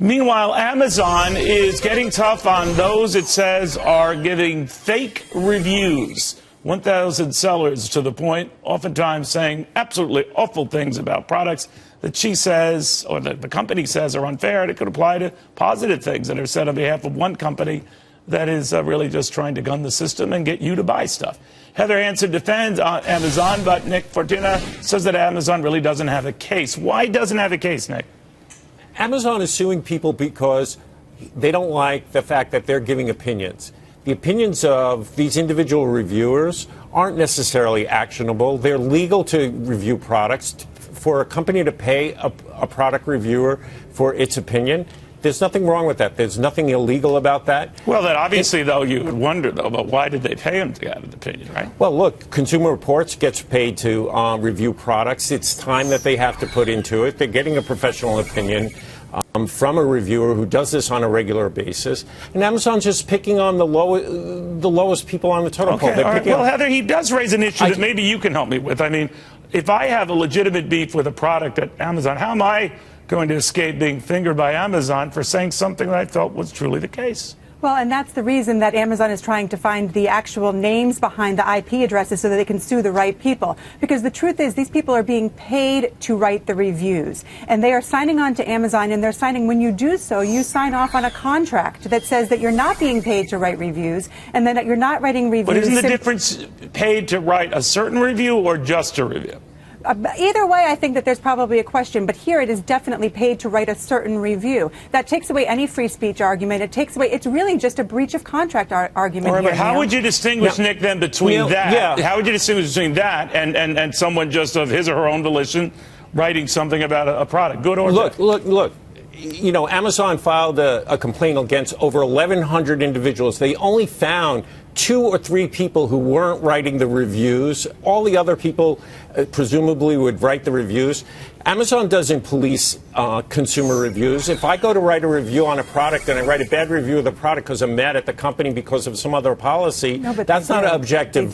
Meanwhile, Amazon is getting tough on those it says are giving fake reviews. 1,000 sellers to the point, oftentimes saying absolutely awful things about products that she says, or the company says, are unfair. And it could apply to positive things that are said on behalf of one company that is really just trying to gun the system and get you to buy stuff. Heather Hansen defends Amazon, but Nick Fortuna says that Amazon really doesn't have a case. Why doesn't have a case, Nick? Amazon is suing people because they don't like the fact that they're giving opinions. The opinions of these individual reviewers aren't necessarily actionable. They're legal to review products. For a company to pay a product reviewer for its opinion, there's nothing wrong with that. There's nothing illegal about that. Well, then obviously, though, you would wonder, though, but why did they pay him to get an opinion, right? Well, look, Consumer Reports gets paid to review products. It's time that they have to put into it. They're getting a professional opinion from a reviewer who does this on a regular basis. And Amazon's just picking on the lowest people on the totem pole. Okay, all right. Well, Heather, he does raise an issue that maybe you can help me with. I mean, if I have a legitimate beef with a product at Amazon, how am I going to escape being fingered by Amazon for saying something that I felt was truly the case? Well, and that's the reason that Amazon is trying to find the actual names behind the IP addresses so that they can sue the right people. Because the truth is, these people are being paid to write the reviews. And they are signing on to Amazon, and they're signing, when you do so, you sign off on a contract that says that you're not being paid to write reviews, and then that you're not writing reviews. But isn't the difference paid to write a certain review or just a review? Either way, I think that there's probably a question, but here it is definitely paid to write a certain review. That takes away any free speech argument. It takes away, it's really just a breach of contract argument. All right, here, but how would you distinguish, Nick, then between that? Yeah. How would you distinguish between that and someone just of his or her own volition writing something about a product, good or bad? Look. You know, Amazon filed a complaint against over 1,100 individuals. They only found 2 or 3 people who weren't writing the reviews. All the other people presumably would write the reviews. Amazon doesn't police consumer reviews. If I go to write a review on a product and I write a bad review of the product because I'm mad at the company because of some other policy, that's not an objective.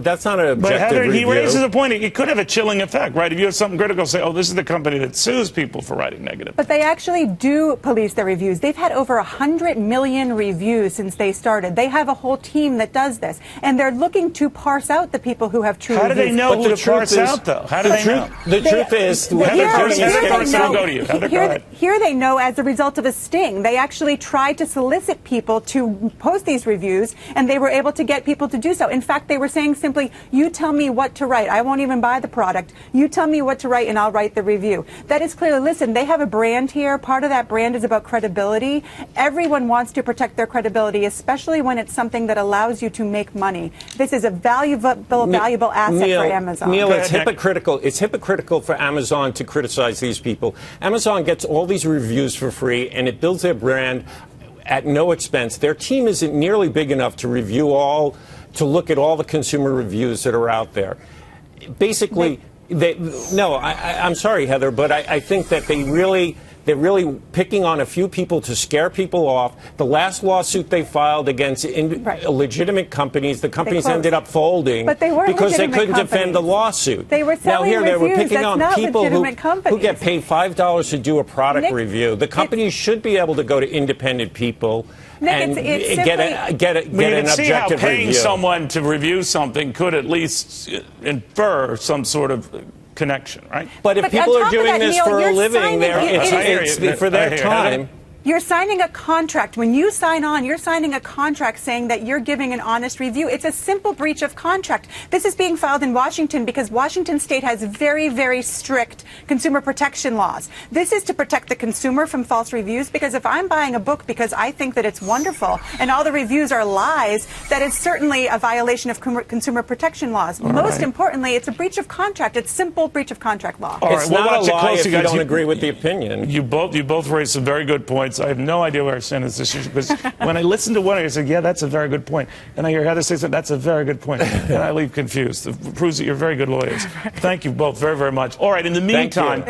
That's not an objective But Heather, review. he raises a point. It could have a chilling effect, right? If you have something critical, say, oh, this is the company that sues people for writing negative. But they actually do police their reviews. They've had over 100 million reviews since they started. They have a whole team that does this, and they're looking to parse out the people who have true reviews. How do they know who to parse out, though? How do they know? The truth is, here they know as a result of a sting. They actually tried to solicit people to post these reviews, and they were able to get people to do so. In fact, they were saying simply, you tell me what to write. I won't even buy the product. You tell me what to write, and I'll write the review. That is clearly, listen, they have a brand here. Part of that brand is about credibility. Everyone wants to protect their credibility, especially when it's something that allows you to make money. This is a valuable asset for Amazon. Neil, it's hypocritical. It's hypocritical for Amazon to criticize these people. Amazon gets all these reviews for free, and it builds their brand at no expense. Their team isn't nearly big enough to to look at all the consumer reviews that are out there. Basically, I'm sorry, Heather, but I think that they're really picking on a few people to scare people off. The last lawsuit they filed against legitimate companies, the companies ended up folding because they couldn't defend the lawsuit. They were selling they were picking on people who get paid $5 to do a product review. The companies should be able to go to independent people and get an objective paying review. Someone to review something could at least infer some sort of connection, right? But if people are doing this for a living, it's for their time. You're signing a contract. When you sign on, you're signing a contract saying that you're giving an honest review. It's a simple breach of contract. This is being filed in Washington because Washington state has very, very strict consumer protection laws. This is to protect the consumer from false reviews, because if I'm buying a book because I think that it's wonderful and all the reviews are lies, that is certainly a violation of consumer protection laws. Most importantly, it's a breach of contract. It's simple breach of contract law. It's not a lie if you don't agree with the opinion. You both raised some very good points. I have no idea where I stand on this issue, because when I listen to one of you, I say, yeah, that's a very good point. And I hear Heather say, that's a very good point. And I leave confused. It proves that you're very good lawyers. Thank you both very, very much. All right, in the meantime.